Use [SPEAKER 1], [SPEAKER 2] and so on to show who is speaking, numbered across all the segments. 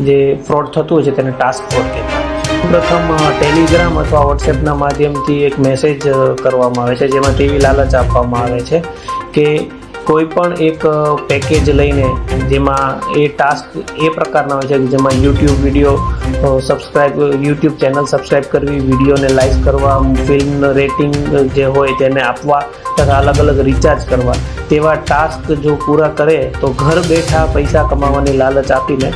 [SPEAKER 1] જે ફ્રોડ થતું હોય છે તેને ટાસ્ક ફ્રોડ કહેતા હોય છે। પ્રથમ ટેલિગ્રામ અથવા વોટ્સએપના માધ્યમથી એક મેસેજ કરવામાં આવે છે, જેમાં તેવી લાલચ આપવામાં આવે છે કે કોઈ પણ એક પેકેજ લઈને જેમાં એ ટાસ્ક એ પ્રકારના હોય છે કે જેમાં યુટ્યુબ ચેનલ સબસ્ક્રાઈબ કરવી, વિડીયોને લાઈક કરવા, ફિલ્મનું રેટિંગ જે હોય તેને આપવા તથા અલગ અલગ રિચાર્જ કરવા, તેવા ટાસ્ક જો પૂરા કરે તો ઘર બેઠા પૈસા કમાવાની લાલચ આપીને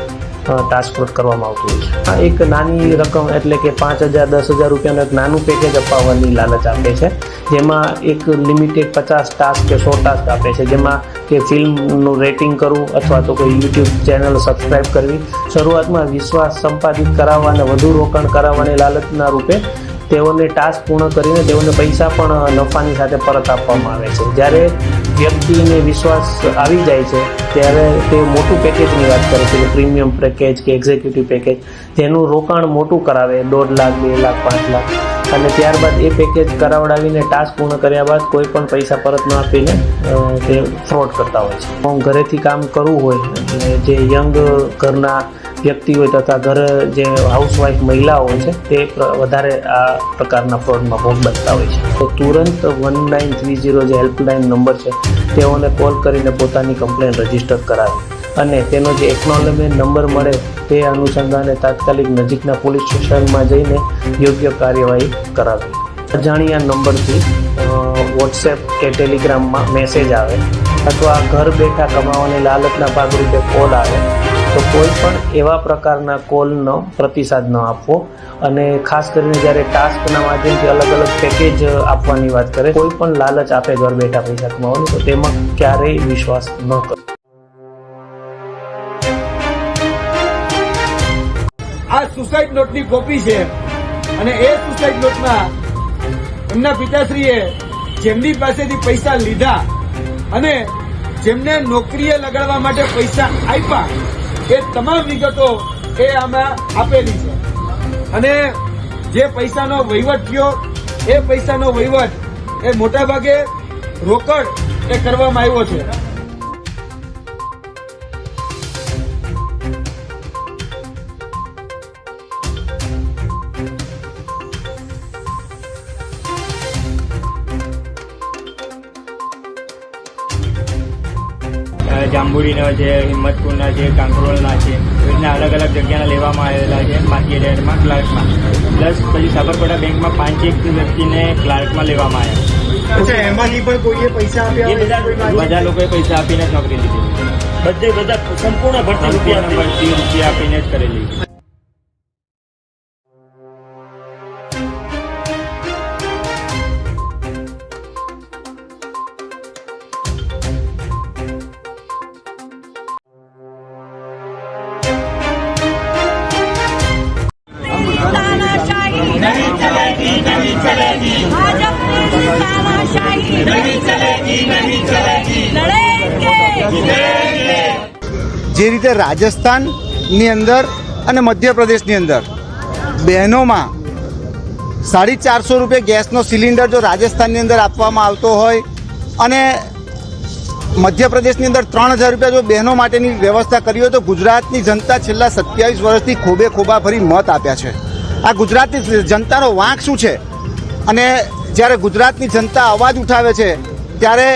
[SPEAKER 1] ટાસ્ક ફ્રોડ કરવામાં આવતું હોય છે। આ એક નાની રકમ એટલે કે 5,000 10,000 રૂપિયાનું એક નાનું પેકેજ અપાવવાની લાલચ આપે છે, જેમાં એક લિમિટેડ 50 ટાસ્ક કે 100 ટાસ્ક આપે છે, જેમાં કે ફિલ્મનું રેટિંગ કરવું અથવા તો કોઈ યુટ્યુબ ચેનલ સબસ્ક્રાઈબ કરવી। શરૂઆતમાં વિશ્વાસ સંપાદિત કરાવવા અને વધુ રોકાણ કરાવવાની લાલચના રૂપે તેઓને ટાસ્ક પૂર્ણ કરીને તેઓને પૈસા પણ નફાની સાથે પરત આપવામાં આવે છે। જ્યારે વ્યક્તિને વિશ્વાસ આવી જાય છે ત્યારે તે મોટું પેકેજની વાત કરે છે કે પ્રીમિયમ પેકેજ કે એક્ઝિક્યુટિવ પેકેજ, તેનું રોકાણ મોટું કરાવે 1.5 લાખ 2 લાખ 5 લાખ, અને ત્યારબાદ એ પેકેજ કરાવડાવીને ટાસ્ક પૂર્ણ કર્યા બાદ કોઈ પણ પૈસા પરત ન આપીને તે ફ્રોડ કરતા હોય છે। ઘરેથી કામ કરવું હોય એટલે જે યંગ ઘરના વ્યક્તિ હોય તથા ઘર જે હાઉસવાઈફ મહિલાઓ હોય છે તે વધારે આ પ્રકારના ફ્રોડમાં ભોગ બનતા હોય છે। તો તુરંત 1930 જે હેલ્પલાઇન નંબર છે તેઓને કોલ કરીને પોતાની કમ્પ્લેન રજીસ્ટર કરાવી અને તેનો જે એકનોલેજમેન્ટ નંબર મળે તે અનુસંધાને તાત્કાલિક નજીકના પોલીસ સ્ટેશનમાં જઈને યોગ્ય કાર્યવાહી કરાવી। અજાણ્યા નંબરથી વોટ્સએપ કે ટેલિગ્રામમાં મેસેજ આવે અથવા ઘર બેઠા કમાવાની લાલચના ભાગરૂપે કોલ આવે તો કોઈ પણ એવા પ્રકારના કોલનો પ્રતિસાદ ન આપવો, અને ખાસ કરીને જ્યારે ટાસ્કના માધ્યમથી અલગ અલગ પેકેજ આપવાની વાત કરે, કોઈ પણ લાલચ આપે ઘર બેઠા પૈસા કમાવાની તો તેમાં ક્યારેય વિશ્વાસ ન કરવો।
[SPEAKER 2] આ સુસાઇડ નોટની કોપી છે અને એ સુસાઇડ નોટમાં એમના પિતાશ્રીએ જેમની પાસેથી પૈસા લીધા અને જેમને નોકરીએ લગાડવા માટે પૈસા આપ્યા એ તમામ વિગતો એ આમાં આપેલી છે, અને જે પૈસાનો વહીવટ થયો એ પૈસાનો વહીવટ એ મોટાભાગે રોકડ એ કરવામાં આવ્યો છે।
[SPEAKER 3] જાંબુડીના છે, હિંમતપુરના છે, કાંકરોલના છે, એ રીતના અલગ અલગ જગ્યાના લેવામાં આવેલા છે માર્કેટ યાર્ડમાં ક્લાર્કમાં, પ્લસ પછી સાબરકાંઠા બેંકમાં 5 વ્યક્તિને ક્લાર્કમાં લેવામાં આવ્યા।
[SPEAKER 4] અચ્છા, એમાંથી પણ કોઈએ પૈસા આપ્યા?
[SPEAKER 3] એ બધા લોકોએ પૈસા આપીને જ નોકરી લીધી, બધા સંપૂર્ણ ભરતી રૂપિયા આપીને જ કરેલી।
[SPEAKER 4] જે રીતે રાજસ્થાનની અંદર અને મધ્યપ્રદેશની અંદર બહેનોમાં 450 રૂપિયા ગેસનો સિલિન્ડર જો રાજસ્થાનની અંદર આપવામાં આવતો હોય અને મધ્યપ્રદેશની અંદર 3,000 રૂપિયા જો બહેનો માટેની વ્યવસ્થા કરી હોય તો ગુજરાતની જનતા છેલ્લા 27 વર્ષથી ખોબે ખોબા ભરી મત આપ્યા છે। આ ગુજરાતની જનતાનો વાંક શું છે? અને જ્યારે ગુજરાતની જનતા અવાજ ઉઠાવે છે ત્યારે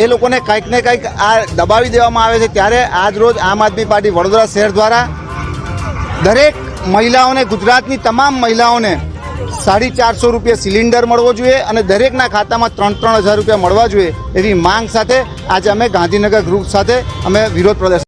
[SPEAKER 4] એ લોકોને કંઈક ને કંઈક આ દબાવી દેવામાં આવે છે। ત્યારે આજ રોજ આમ આદમી પાર્ટી વડોદરા શહેર દ્વારા દરેક મહિલાઓને, ગુજરાતની તમામ મહિલાઓને 450 રૂપિયા સિલિન્ડર મળવો જોઈએ અને દરેકના ખાતામાં 3,000 રૂપિયા મળવા જોઈએ એવી માંગ સાથે આજે અમે ગાંધીનગર ગ્રુપ સાથે અમે વિરોધ પ્રદર્શન